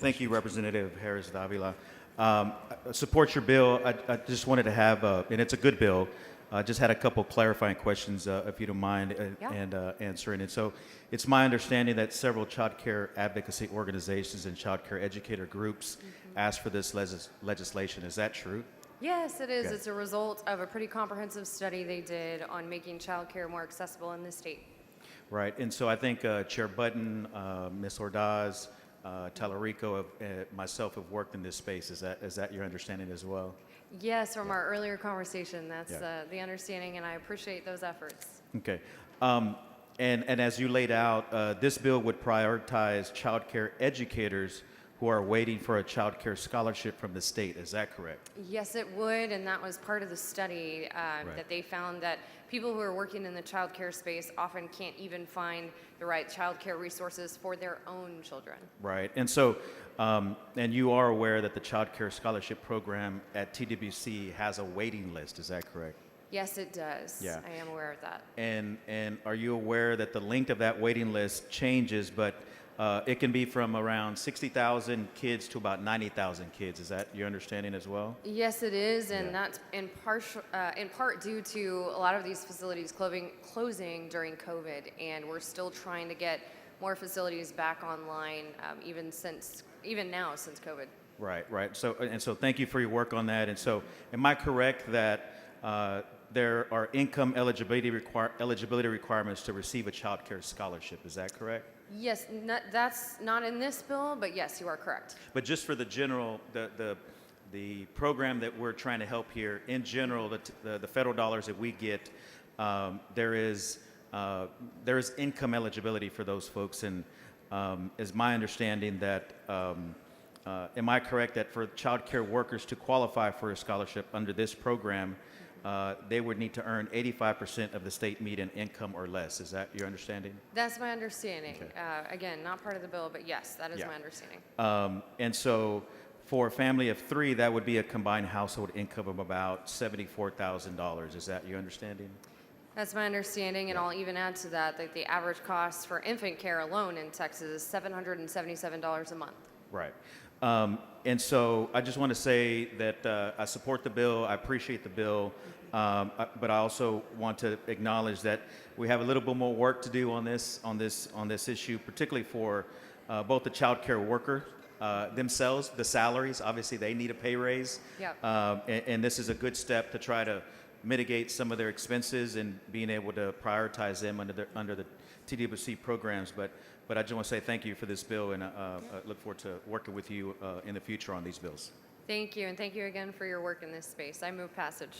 Thank you, Representative Harris Davila. I support your bill. I just wanted to have, and it's a good bill. I just had a couple clarifying questions, if you don't mind, Yeah. and answering it. So, it's my understanding that several child care advocacy organizations and child care educator groups asked for this legislation. Is that true? Yes, it is. Okay. It's a result of a pretty comprehensive study they did on making childcare more accessible in the state. Right. And so I think Chair Button, Ms. Ordaz, Tallarico, myself have worked in this space. Is that your understanding as well? Yes, from our earlier conversation, that's Yeah. the understanding, and I appreciate those efforts. Okay. And as you laid out, this bill would prioritize child care educators who are waiting for a child care scholarship from the state. Is that correct? Yes, it would, and that was part of the study Right. that they found that people who are working in the childcare space often can't even find the right childcare resources for their own children. Right. And so, and you are aware that the child care scholarship program at TWC has a waiting list. Is that correct? Yes, it does. Yeah. I am aware of that. And are you aware that the length of that waiting list changes, but it can be from around 60,000 kids to about 90,000 kids? Is that your understanding as well? Yes, it is, and Yeah. that's in part due to a lot of these facilities closing during COVID, and we're still trying to get more facilities back online, even now since COVID. Right, right. So thank you for your work on that. And so, am I correct that there are income eligibility requirements to receive a child care scholarship? Is that correct? Yes, that's not in this bill, but yes, you are correct. But just for the general, the program that we're trying to help here, in general, the federal dollars that we get, there is income eligibility for those folks, and is my understanding that, am I correct that for child care workers to qualify for a scholarship under this program, they would need to earn 85% of the state median income or less? Is that your understanding? That's my understanding. Okay. Again, not part of the bill, but yes, that is Yeah. my understanding. And so for a family of three, that would be a combined household income of about $74,000. Is that your understanding? That's my understanding, and I'll even add to that the average cost for infant care alone in Texas is $777 a month. Right. And so I just want to say that I support the bill. I appreciate the bill. But I also want to acknowledge that we have a little bit more work to do on this issue, particularly for both the child care worker themselves, the salaries. Obviously, they need a pay raise. Yep. And this is a good step to try to mitigate some of their expenses and being able to prioritize them under the TWC programs. But I just want to say thank you for this bill, and I look forward to working with you in the future on these bills. Thank you, and thank you again for your work in this space. I move passage.